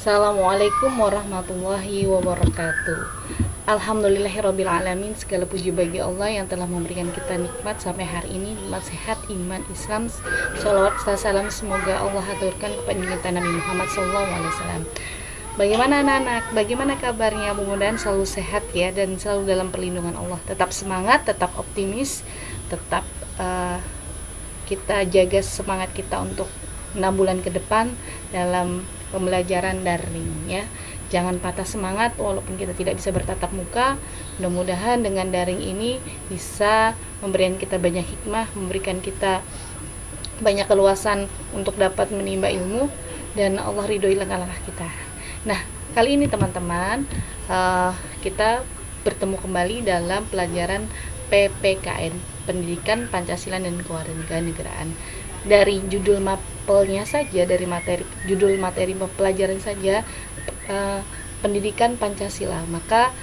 Assalamualaikum warahmatullahi wabarakatuh. Alhamdulillahirrabbilalamin. Segala puji bagi Allah yang telah memberikan kita nikmat sampai hari ini, nikmat sehat, iman, Islam. Salawat salam semoga Allah aturkan kepada kita Nabi Muhammad SAW. Bagaimana anak-anak? Bagaimana kabarnya? Mudah-mudahan selalu sehat ya, dan selalu dalam perlindungan Allah. Tetap semangat, tetap optimis, tetap kita jaga semangat kita untuk 6 bulan ke depan dalam pembelajaran daring ya. Jangan patah semangat walaupun kita tidak bisa bertatap muka. Mudah-mudahan dengan daring ini bisa memberikan kita banyak hikmah, memberikan kita banyak keluasan untuk dapat menimba ilmu, dan Allah ridhoi langkah-langkah kita. Nah, kali ini teman-teman kita bertemu kembali dalam pelajaran PPKN, Pendidikan Pancasila dan Kewarganegaraan. Dari judul mapelnya saja, dari judul materi pelajaran saja, pendidikan Pancasila, maka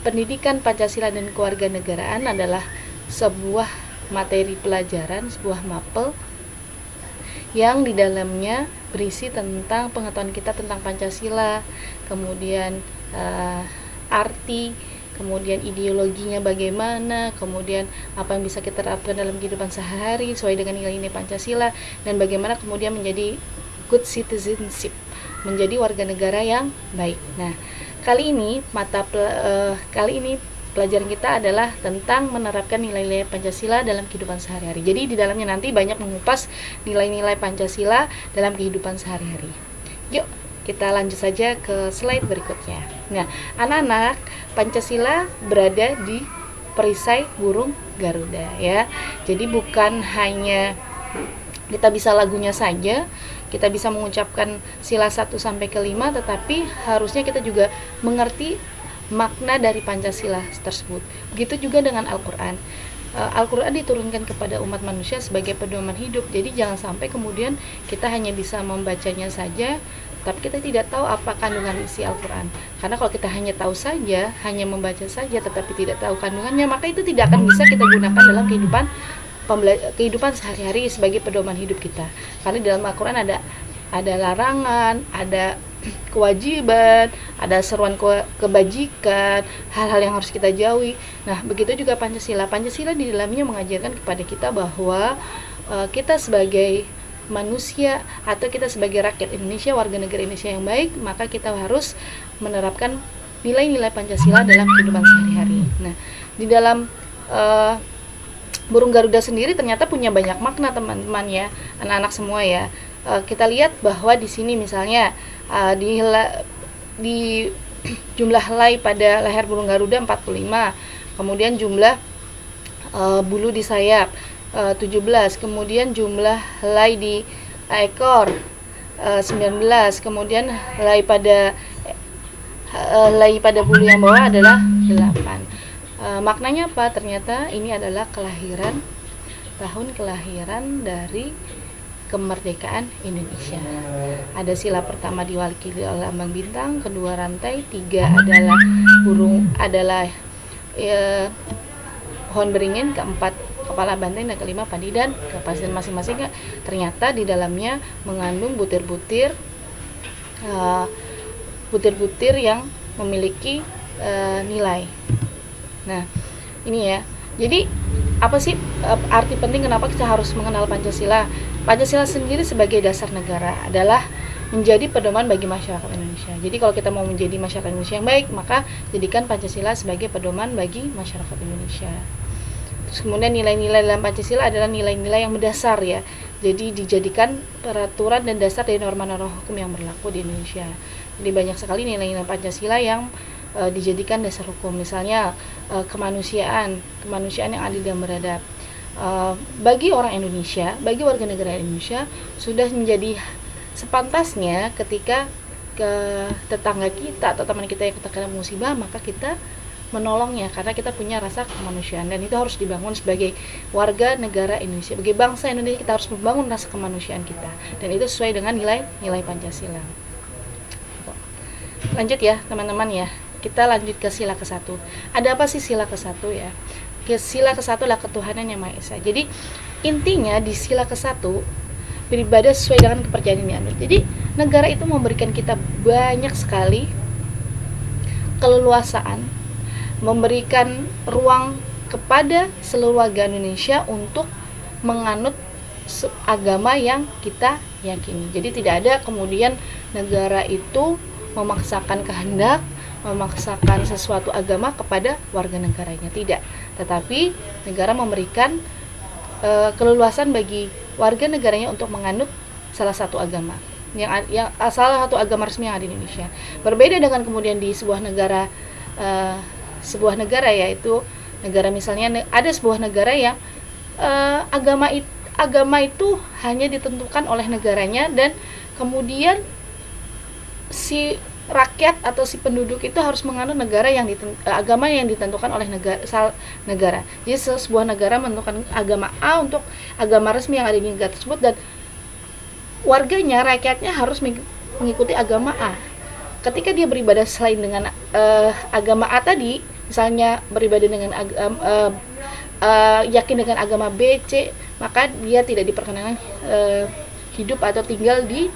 pendidikan Pancasila dan kewarganegaraan adalah sebuah materi pelajaran, sebuah mapel yang di dalamnya berisi tentang pengetahuan kita tentang Pancasila, kemudian arti, kemudian ideologinya bagaimana, kemudian apa yang bisa kita terapkan dalam kehidupan sehari-hari sesuai dengan nilai-nilai Pancasila, dan bagaimana kemudian menjadi good citizenship, menjadi warga negara yang baik. Nah, kali ini pelajaran kita adalah tentang menerapkan nilai-nilai Pancasila dalam kehidupan sehari-hari. Jadi di dalamnya nanti banyak mengupas nilai-nilai Pancasila dalam kehidupan sehari-hari. Yuk, kita lanjut saja ke slide berikutnya. Nah, anak-anak, Pancasila berada di perisai burung Garuda ya. Jadi bukan hanya kita bisa lagunya saja, kita bisa mengucapkan sila 1 sampai ke 5, tetapi harusnya kita juga mengerti makna dari Pancasila tersebut. Begitu juga dengan Al-Qur'an. Al-Qur'an diturunkan kepada umat manusia sebagai pedoman hidup. Jadi jangan sampai kemudian kita hanya bisa membacanya saja, tapi kita tidak tahu apa kandungan isi Al-Qur'an. Karena kalau kita hanya tahu saja, hanya membaca saja tetapi tidak tahu kandungannya, maka itu tidak akan bisa kita gunakan dalam kehidupan sehari-hari sebagai pedoman hidup kita. Karena di dalam Al-Qur'an ada larangan, ada kewajiban, ada seruan kebajikan, hal-hal yang harus kita jauhi. Nah, begitu juga Pancasila. Pancasila di dalamnya mengajarkan kepada kita bahwa kita sebagai manusia atau kita sebagai rakyat Indonesia, warga negara Indonesia yang baik, maka kita harus menerapkan nilai-nilai Pancasila dalam kehidupan sehari-hari. Nah, di dalam burung Garuda sendiri ternyata punya banyak makna teman-teman ya, anak-anak semua ya. Kita lihat bahwa di sini misalnya di jumlah helai pada leher burung Garuda 45, kemudian jumlah bulu di sayap 17, kemudian jumlah helai di ekor 19, kemudian helai pada bulu yang bawah adalah 8. Maknanya apa? Ternyata ini adalah tahun kelahiran dari kemerdekaan Indonesia. Ada sila pertama diwakili oleh lambang bintang, kedua rantai, 3 adalah pohon beringin, keempat kepala banteng, dan kelima padi, dan kepastian masing-masing ternyata di dalamnya mengandung butir-butir yang memiliki nilai. Nah, ini ya. Jadi apa sih arti penting kenapa kita harus mengenal Pancasila? Pancasila sendiri sebagai dasar negara adalah menjadi pedoman bagi masyarakat Indonesia. Jadi kalau kita mau menjadi masyarakat Indonesia yang baik, maka jadikan Pancasila sebagai pedoman bagi masyarakat Indonesia. Terus kemudian nilai-nilai dalam Pancasila adalah nilai-nilai yang mendasar ya. Jadi dijadikan peraturan dan dasar dari norma-norma hukum yang berlaku di Indonesia. Jadi banyak sekali nilai-nilai Pancasila yang dijadikan dasar hukum. Misalnya kemanusiaan yang adil dan beradab. Bagi orang Indonesia, bagi warga negara Indonesia, sudah menjadi sepantasnya ketika ke tetangga kita atau teman kita yang terkena musibah, maka kita menolongnya karena kita punya rasa kemanusiaan, dan itu harus dibangun sebagai warga negara Indonesia. Sebagai bangsa Indonesia, kita harus membangun rasa kemanusiaan kita, dan itu sesuai dengan nilai Pancasila. Lanjut ya teman-teman ya, kita lanjut ke sila ke-1. Ada apa sih sila ke-1 ya? Sila ke-1 adalah ketuhanan yang Maha Esa. Jadi intinya di sila ke-1 beribadah sesuai dengan kepercayaan yang dianut. Jadi negara itu memberikan kita banyak sekali keleluasaan, memberikan ruang kepada seluruh warga Indonesia untuk menganut agama yang kita yakini. Jadi tidak ada kemudian negara itu memaksakan kehendak, memaksakan sesuatu agama kepada warga negaranya, tidak. Tetapi negara memberikan keleluasan bagi warga negaranya untuk menganut salah satu agama yang salah satu agama resmi yang ada di Indonesia. Berbeda dengan kemudian di sebuah negara yaitu negara misalnya ada sebuah negara yang agama itu hanya ditentukan oleh negaranya, dan kemudian si rakyat atau si penduduk itu harus menganut agama yang ditentukan oleh negara. Jadi sebuah negara menentukan agama A untuk agama resmi yang ada di negara tersebut, dan warganya, rakyatnya harus mengikuti agama A. Ketika dia beribadah selain dengan agama A tadi, misalnya beribadah dengan yakin dengan agama B, C, maka dia tidak diperkenankan hidup atau tinggal di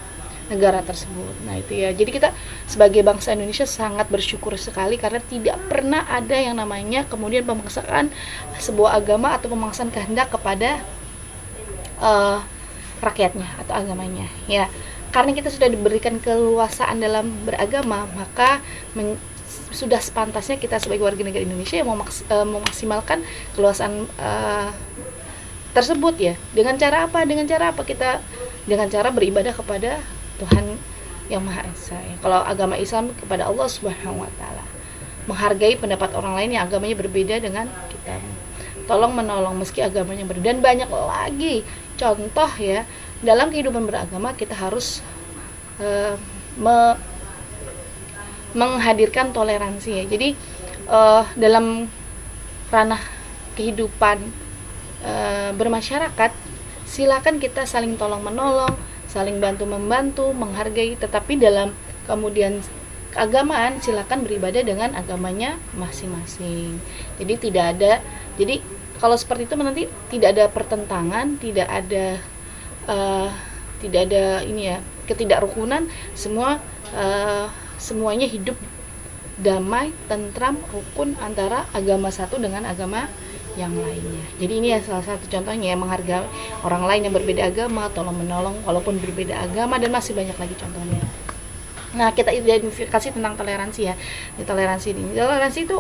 negara tersebut. Nah itu ya, jadi kita sebagai bangsa Indonesia sangat bersyukur sekali karena tidak pernah ada yang namanya kemudian pemaksaan sebuah agama atau pemaksaan kehendak kepada rakyatnya atau agamanya ya. Karena kita sudah diberikan keleluasaan dalam beragama, maka sudah sepantasnya kita sebagai warga negara Indonesia yang memaksimalkan keluasaan tersebut ya. Dengan cara apa? Dengan cara beribadah kepada Tuhan yang Maha Esa. Kalau agama Islam kepada Allah Subhanahu wa taala. Menghargai pendapat orang lain yang agamanya berbeda dengan kita. Tolong menolong meski agamanya berbeda, dan banyak lagi contoh ya. Dalam kehidupan beragama kita harus menghadirkan toleransi ya. Jadi dalam ranah kehidupan bermasyarakat, silakan kita saling tolong menolong, saling bantu membantu, menghargai, tetapi dalam kemudian keagamaan silakan beribadah dengan agamanya masing-masing. Jadi kalau seperti itu nanti tidak ada pertentangan, tidak ada ini ya, ketidakrukunan, semuanya hidup damai, tentram, rukun antara agama satu dengan agama yang lainnya. Jadi ini ya salah satu contohnya ya, menghargai orang lain yang berbeda agama, tolong menolong walaupun berbeda agama, dan masih banyak lagi contohnya. Nah, kita identifikasi tentang toleransi ya. Toleransi itu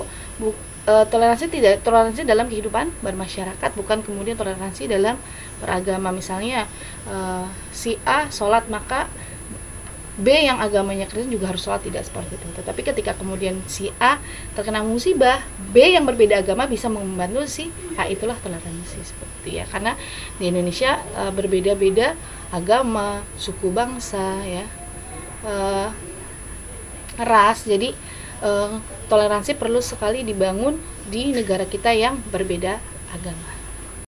toleransi dalam kehidupan bermasyarakat, bukan kemudian toleransi dalam beragama. Misalnya si A sholat, maka B yang agamanya Kristen juga harus sholat, tidak seperti itu. Tetapi ketika kemudian si A terkena musibah, B yang berbeda agama bisa membantu si A, itulah toleransi seperti ya. Karena di Indonesia berbeda-beda agama, suku, bangsa ya, ras. Jadi toleransi perlu sekali dibangun di negara kita yang berbeda agama.